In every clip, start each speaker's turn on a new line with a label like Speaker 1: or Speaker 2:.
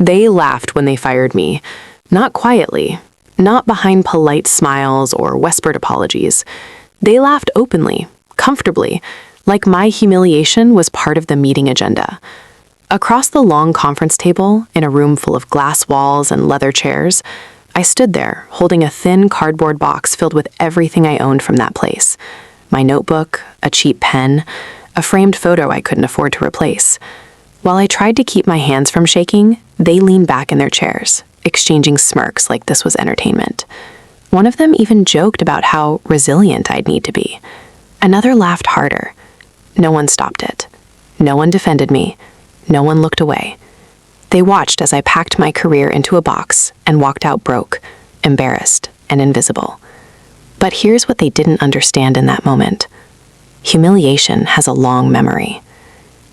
Speaker 1: They laughed when they fired me, not quietly, not behind polite smiles or whispered apologies. They laughed openly, comfortably, like my humiliation was part of the meeting agenda. Across the long conference table, in a room full of glass walls and leather chairs, I stood there, holding a thin cardboard box filled with everything I owned from that place. My notebook, a cheap pen, a framed photo I couldn't afford to replace. While I tried to keep my hands from shaking, they leaned back in their chairs, exchanging smirks like this was entertainment. One of them even joked about how resilient I'd need to be. Another laughed harder. No one stopped it. No one defended me. No one looked away. They watched as I packed my career into a box and walked out broke, embarrassed, and invisible. But here's what they didn't understand in that moment. Humiliation has a long memory.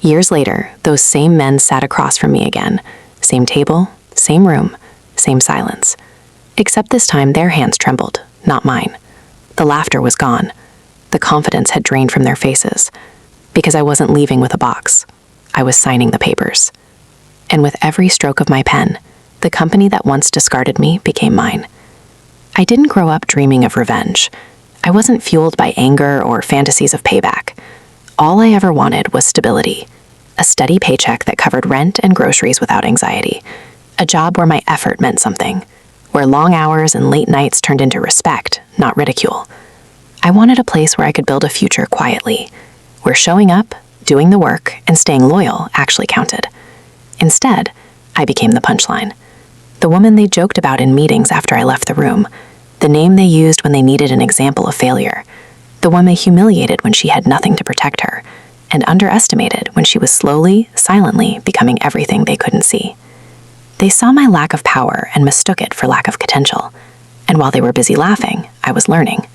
Speaker 1: Years later, those same men sat across from me again. Same table, same room, same silence. Except this time their hands trembled, not mine. The laughter was gone. The confidence had drained from their faces. Because I wasn't leaving with a box. I was signing the papers. And with every stroke of my pen, the company that once discarded me became mine. I didn't grow up dreaming of revenge. I wasn't fueled by anger or fantasies of payback. All I ever wanted was stability, a steady paycheck that covered rent and groceries without anxiety, a job where my effort meant something, where long hours and late nights turned into respect, not ridicule. I wanted a place where I could build a future quietly, where showing up, doing the work, and staying loyal actually counted. Instead, I became the punchline. The woman they joked about in meetings after I left the room, the name they used when they needed an example of failure, the one they humiliated when she had nothing to protect her, and underestimated when she was slowly, silently becoming everything they couldn't see. They saw my lack of power and mistook it for lack of potential. And while they were busy laughing, I was learning.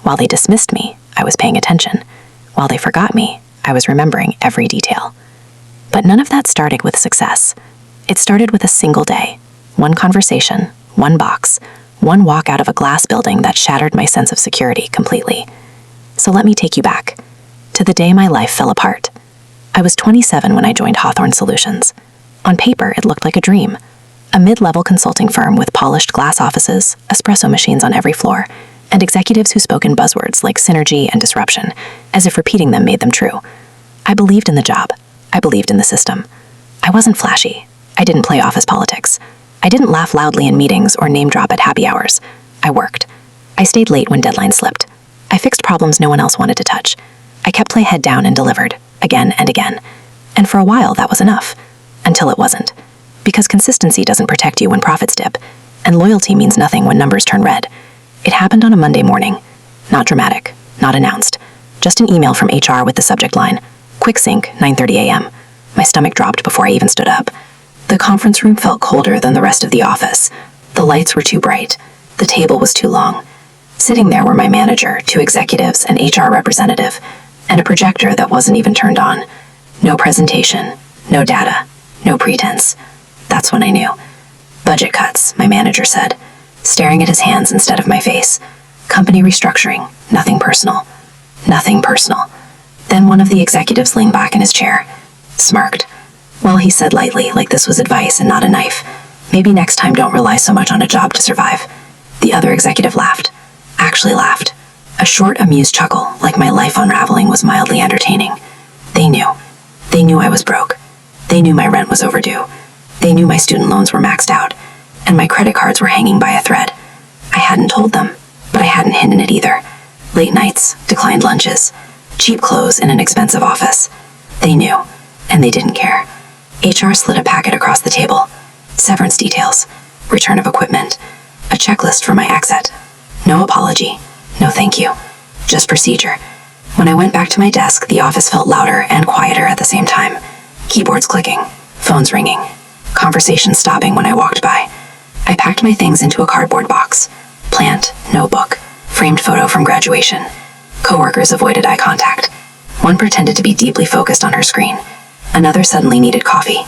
Speaker 1: While they dismissed me, I was paying attention. While they forgot me, I was remembering every detail. But none of that started with success. It started with a single day, one conversation, one box, one walk out of a glass building that shattered my sense of security completely. So let me take you back to the day my life fell apart. I was 27 when I joined Hawthorne Solutions. On paper, it looked like a dream. A mid-level consulting firm with polished glass offices, espresso machines on every floor, and executives who spoke in buzzwords like synergy and disruption, as if repeating them made them true. I believed in the job. I believed in the system. I wasn't flashy. I didn't play office politics. I didn't laugh loudly in meetings or name drop at happy hours. I worked. I stayed late when deadlines slipped. I fixed problems no one else wanted to touch. I kept my head down and delivered, again and again. And for a while, that was enough. Until it wasn't. Because consistency doesn't protect you when profits dip, and loyalty means nothing when numbers turn red. It happened on a Monday morning. Not dramatic, not announced. Just an email from HR with the subject line, "Quick sync, 9:30 a.m. My stomach dropped before I even stood up. The conference room felt colder than the rest of the office. The lights were too bright. The table was too long. Sitting there were my manager, 2 executives, an HR representative, and a projector that wasn't even turned on. No presentation, no data, no pretense. That's when I knew. Budget cuts, my manager said, staring at his hands instead of my face. Company restructuring, nothing personal. Nothing personal. Then one of the executives leaned back in his chair, smirked. Well, he said lightly, like this was advice and not a knife. Maybe next time don't rely so much on a job to survive. The other executive laughed. Actually laughed. A short, amused chuckle, like my life unraveling was mildly entertaining. They knew. They knew I was broke. They knew my rent was overdue. They knew my student loans were maxed out, and my credit cards were hanging by a thread. I hadn't told them, but I hadn't hidden it either. Late nights, declined lunches, cheap clothes in an expensive office. They knew, and they didn't care. HR slid a packet across the table. Severance details, return of equipment, a checklist for my exit. No apology, no thank you, just procedure. When I went back to my desk, the office felt louder and quieter at the same time. Keyboards clicking, phones ringing, conversations stopping when I walked by. I packed my things into a cardboard box. Plant, notebook, framed photo from graduation. Coworkers avoided eye contact. One pretended to be deeply focused on her screen. Another suddenly needed coffee.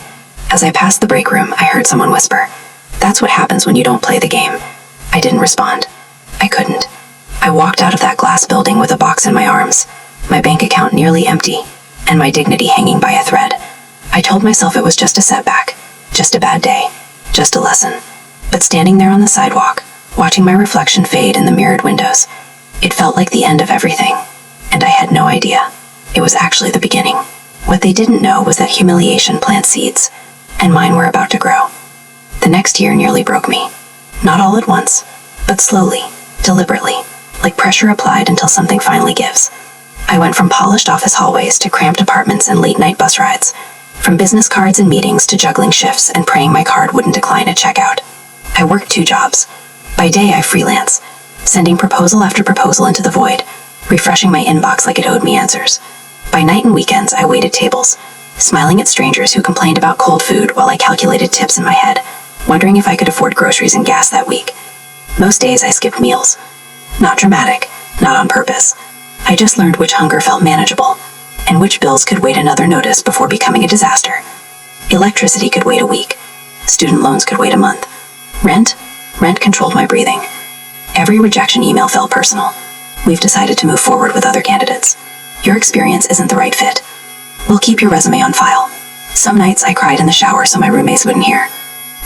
Speaker 1: As I passed the break room, I heard someone whisper, "That's what happens when you don't play the game." I didn't respond. I couldn't. I walked out of that glass building with a box in my arms, my bank account nearly empty, and my dignity hanging by a thread. I told myself it was just a setback, just a bad day.
Speaker 2: just a lesson. But standing there on the sidewalk, watching my reflection fade in the mirrored windows, it felt like the end of everything, and I had no idea. It was actually the beginning. What they didn't know was that humiliation plants seeds, and mine were about to grow. The next year nearly broke me. Not all at once, but slowly, deliberately, like pressure applied until something finally gives. I went from polished office hallways to cramped apartments and late-night bus rides, from business cards and meetings to juggling shifts and praying my card wouldn't decline at checkout. I worked 2 jobs. By day, I freelance, sending proposal after proposal into the void, refreshing my inbox like it owed me answers. By night and weekends, I waited tables, smiling at strangers who complained about cold food while I calculated tips in my head, wondering if I could afford groceries and gas that week. Most days, I skipped meals. Not dramatic, not on purpose. I just learned which hunger felt manageable, and which bills could wait another notice before becoming a disaster. Electricity could wait a week. Student loans could wait a month. Rent controlled my breathing. Every rejection email felt personal. We've decided to move forward with other candidates. Your experience isn't the right fit. We'll keep your resume on file. Some nights I cried in the shower so my roommates wouldn't hear.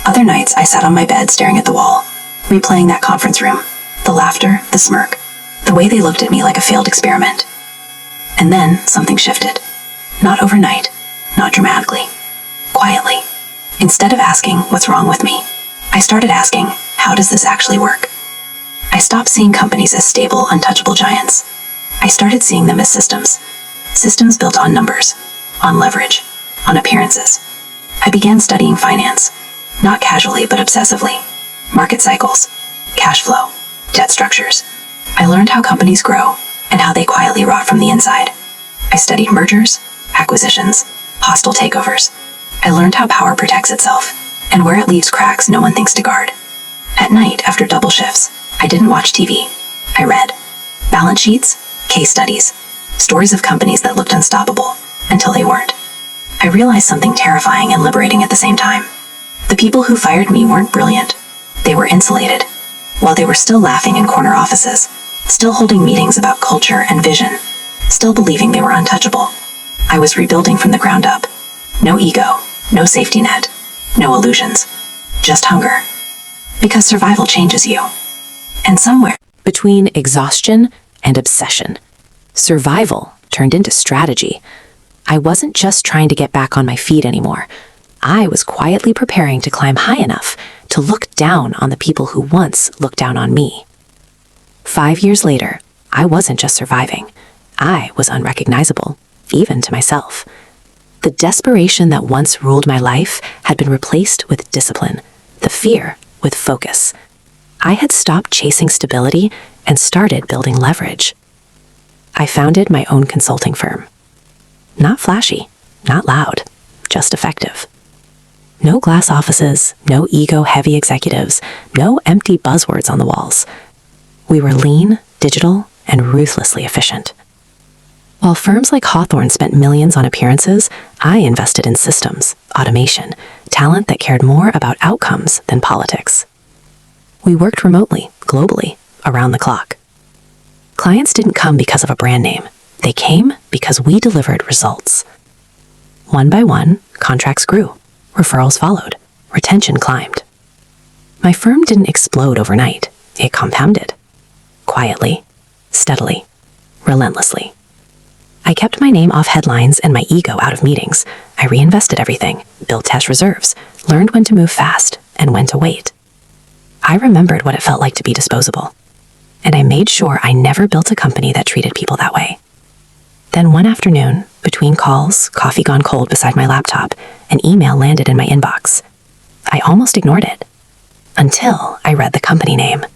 Speaker 2: Other nights I sat on my bed staring at the wall, replaying that conference room, the laughter, the smirk, the way they looked at me like a failed experiment. And then something shifted. Not overnight, not dramatically, quietly. Instead of asking what's wrong with me, I started asking, how does this actually work? I stopped seeing companies as stable, untouchable giants. I started seeing them as systems. Systems built on numbers, on leverage, on appearances. I began studying finance, not casually but obsessively. Market cycles, cash flow, debt structures. I learned how companies grow and how they quietly rot from the inside. I studied mergers, acquisitions, hostile takeovers. I learned how power protects itself and where it leaves cracks no one thinks to guard. At night, after double shifts, I didn't watch TV. I read balance sheets, case studies, stories of companies that looked unstoppable until they weren't. I realized something terrifying and liberating at the same time. The people who fired me weren't brilliant. They were insulated. While they were still laughing in corner offices, still holding meetings about culture and vision, still believing they were untouchable, I was rebuilding from the ground up. No ego, no safety net, no illusions, just hunger. Because survival changes you. And somewhere
Speaker 1: between exhaustion and obsession, survival turned into strategy. I wasn't just trying to get back on my feet anymore. I was quietly preparing to climb high enough to look down on the people who once looked down on me. 5 years later, I wasn't just surviving. I was unrecognizable, even to myself. The desperation that once ruled my life had been replaced with discipline, the fear with focus. I had stopped chasing stability and started building leverage. I founded my own consulting firm. Not flashy, not loud, just effective. No glass offices, no ego-heavy executives, no empty buzzwords on the walls. We were lean, digital, and ruthlessly efficient. While firms like Hawthorne spent millions on appearances, I invested in systems, automation, talent that cared more about outcomes than politics. We worked remotely, globally, around the clock. Clients didn't come because of a brand name. They came because we delivered results. One by one, contracts grew. Referrals followed. Retention climbed. My firm didn't explode overnight. It compounded. Quietly, steadily, relentlessly. I kept my name off headlines and my ego out of meetings. I reinvested everything, built cash reserves, learned when to move fast and when to wait. I remembered what it felt like to be disposable. And I made sure I never built a company that treated people that way. Then one afternoon, between calls, coffee gone cold beside my laptop, an email landed in my inbox. I almost ignored it, until I read the company name.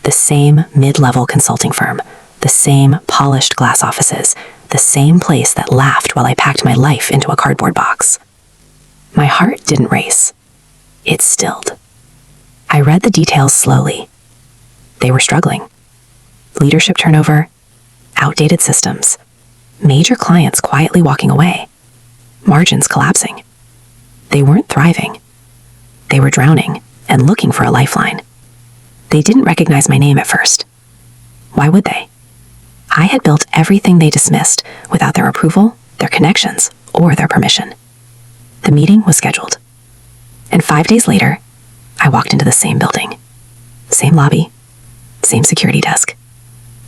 Speaker 1: The same mid-level consulting firm, the same polished glass offices, the same place that laughed while I packed my life into a cardboard box. My heart didn't race. It stilled. I read the details slowly. They were struggling. Leadership turnover, outdated systems, major clients quietly walking away, margins collapsing. They weren't thriving. They were drowning and looking for a lifeline. They didn't recognize my name at first. Why would they? I had built everything they dismissed without their approval, their connections, or their permission. The meeting was scheduled. And 5 days later,
Speaker 2: I walked into the same building. Same lobby. Same security desk.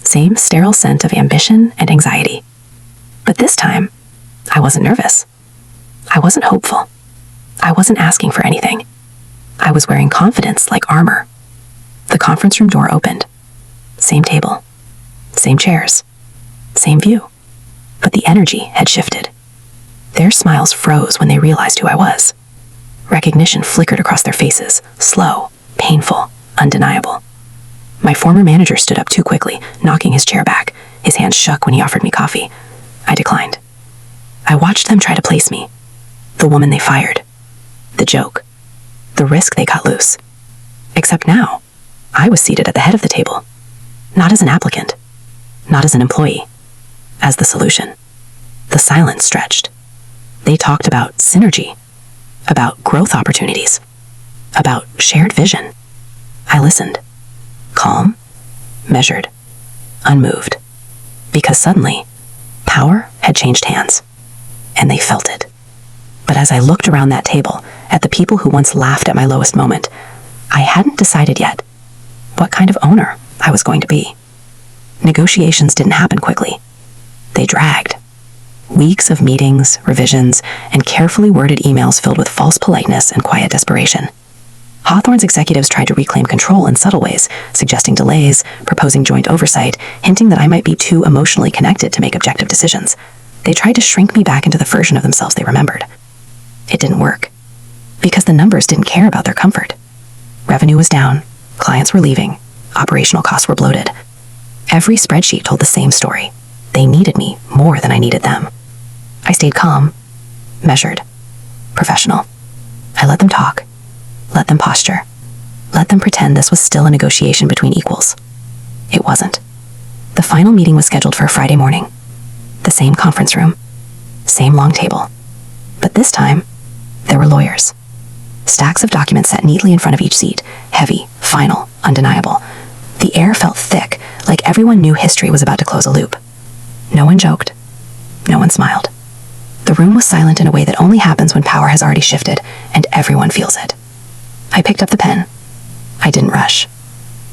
Speaker 2: Same sterile scent of ambition and anxiety. But this time, I wasn't nervous. I wasn't hopeful. I wasn't asking for anything. I was wearing confidence like armor. The conference room door opened. Same table. Same chairs. Same view. But the energy had shifted. Their smiles froze when they realized who I was. Recognition flickered across their faces, slow, painful, undeniable. My former manager stood up too quickly, knocking his chair back. His hands shook when he offered me coffee. I declined. I watched them try to place me. The woman they fired. The joke. The risk they cut loose. Except now, I was seated at the head of the table. Not as an applicant. Not as an employee. As the solution. The silence stretched. They talked about synergy. About growth opportunities. About shared vision. I listened. Calm, measured, unmoved. Because suddenly, power had changed hands. And they felt it. But as I looked around that table, at the people who once laughed at my lowest moment, I hadn't decided yet what kind of owner I was going to be. Negotiations didn't happen quickly. They dragged. Weeks of meetings, revisions, and carefully worded emails filled with false politeness and quiet desperation. Hawthorne's executives tried to reclaim control in subtle ways, suggesting delays, proposing joint oversight, hinting that I might be too emotionally connected to make objective decisions. They tried to shrink me back into the version of themselves they remembered. It didn't work. Because the numbers didn't care about their comfort. Revenue was down, clients were leaving, operational costs were bloated. Every spreadsheet told the same story. They needed me more than I needed them. I stayed calm, measured, professional. I let them talk, let them posture, let them pretend this was still a negotiation between equals. It wasn't. The final meeting was scheduled for a Friday morning. The same conference room, same long table. But this time, there were lawyers. Stacks of documents set neatly in front of each seat, heavy, final, undeniable. The air felt thick, like everyone knew history was about to close a loop. No one joked. No one smiled. The room was silent in a way that only happens when power has already shifted, and everyone feels it. I picked up the pen. I didn't rush.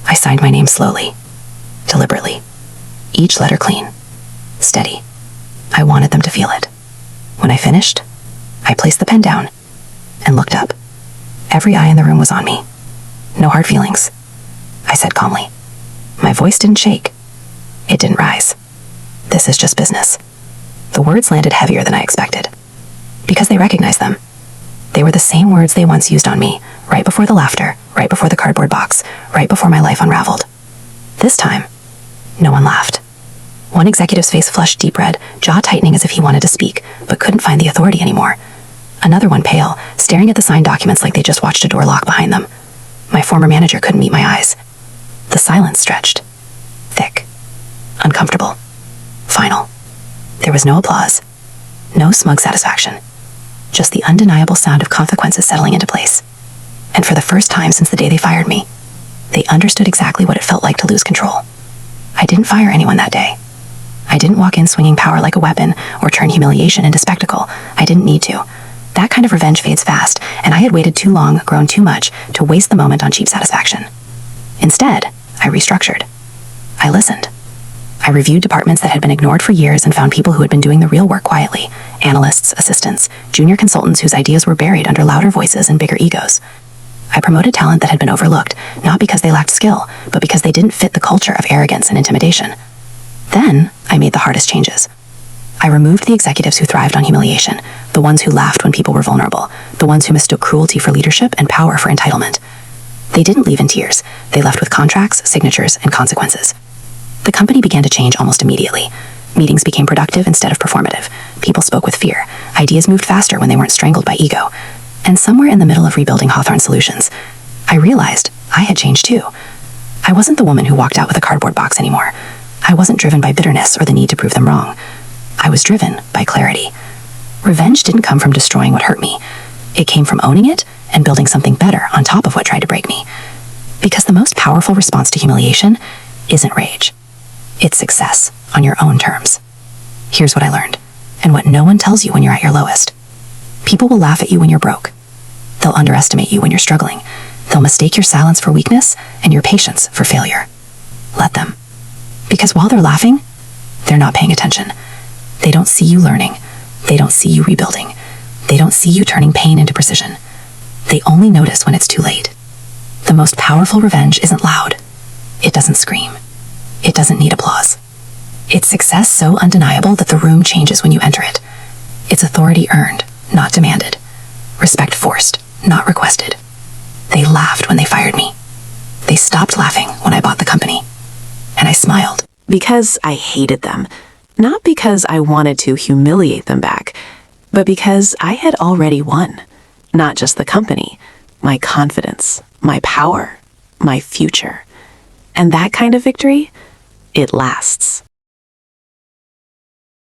Speaker 2: I signed my name slowly, deliberately. Each letter clean, steady. I wanted them to feel it. When I finished, I placed the pen down and looked up. Every eye in the room was on me. No hard feelings. I said calmly. My voice didn't shake. It didn't rise. This is just business. The words landed heavier than I expected. Because they recognized them. They were the same words they once used on me, right before the laughter, right before the cardboard box, right before my life unraveled. This time, no one laughed. One executive's face flushed deep red, jaw tightening as if he wanted to speak, but couldn't find the authority anymore. Another one pale, staring at the signed documents like they just watched a door lock behind them. My former manager couldn't meet my eyes. The silence stretched. Thick. Uncomfortable. Final. There was no applause. No smug satisfaction. Just the undeniable sound of consequences settling into place. And for the first time since the day they fired me, they understood exactly what it felt like to lose control. I didn't fire anyone that day. I didn't walk in swinging power like a weapon or turn humiliation into spectacle. I didn't need to. That kind of revenge fades fast, and I had waited too long, grown too much, to waste the moment on cheap satisfaction. Instead, I restructured. I listened. I reviewed departments that had been ignored for years and found people who had been doing the real work quietly. Analysts, assistants, junior consultants whose ideas were buried under louder voices and bigger egos. I promoted talent that had been overlooked, not because they lacked skill, but because they didn't fit the culture of arrogance and intimidation. Then, I made the hardest changes. I removed the executives who thrived on humiliation, the ones who laughed when people were vulnerable, the ones who mistook cruelty for leadership and power for entitlement. They didn't leave in tears. They left with contracts, signatures, and consequences. The company began to change almost immediately. Meetings became productive instead of performative. People spoke with fear. Ideas moved faster when they weren't strangled by ego. And somewhere in the middle of rebuilding Hawthorne Solutions, I realized I had changed too. I wasn't the woman who walked out with a cardboard box anymore. I wasn't driven by bitterness or the need to prove them wrong. I was driven by clarity. Revenge didn't come from destroying what hurt me. It came from owning it and building something better on top of what tried to break me. Because the most powerful response to humiliation isn't rage. It's success on your own terms. Here's what I learned, and what no one tells you when you're at your lowest. People will laugh at you when you're broke. They'll underestimate you when you're struggling. They'll mistake your silence for weakness and your patience for failure. Let them. Because while they're laughing, they're not paying attention. They don't see you learning. They don't see you rebuilding. They don't see you turning pain into precision. They only notice when it's too late. The most powerful revenge isn't loud. It doesn't scream. It doesn't need applause. It's success so undeniable that the room changes when you enter it. It's authority earned, not demanded. Respect forced, not requested. They laughed when they fired me. They stopped laughing when I bought the company. And I smiled.
Speaker 1: Because I hated them. Not because I wanted to humiliate them back, but because I had already won. Not just the company, my confidence, my power, my future. And that kind of victory, it lasts.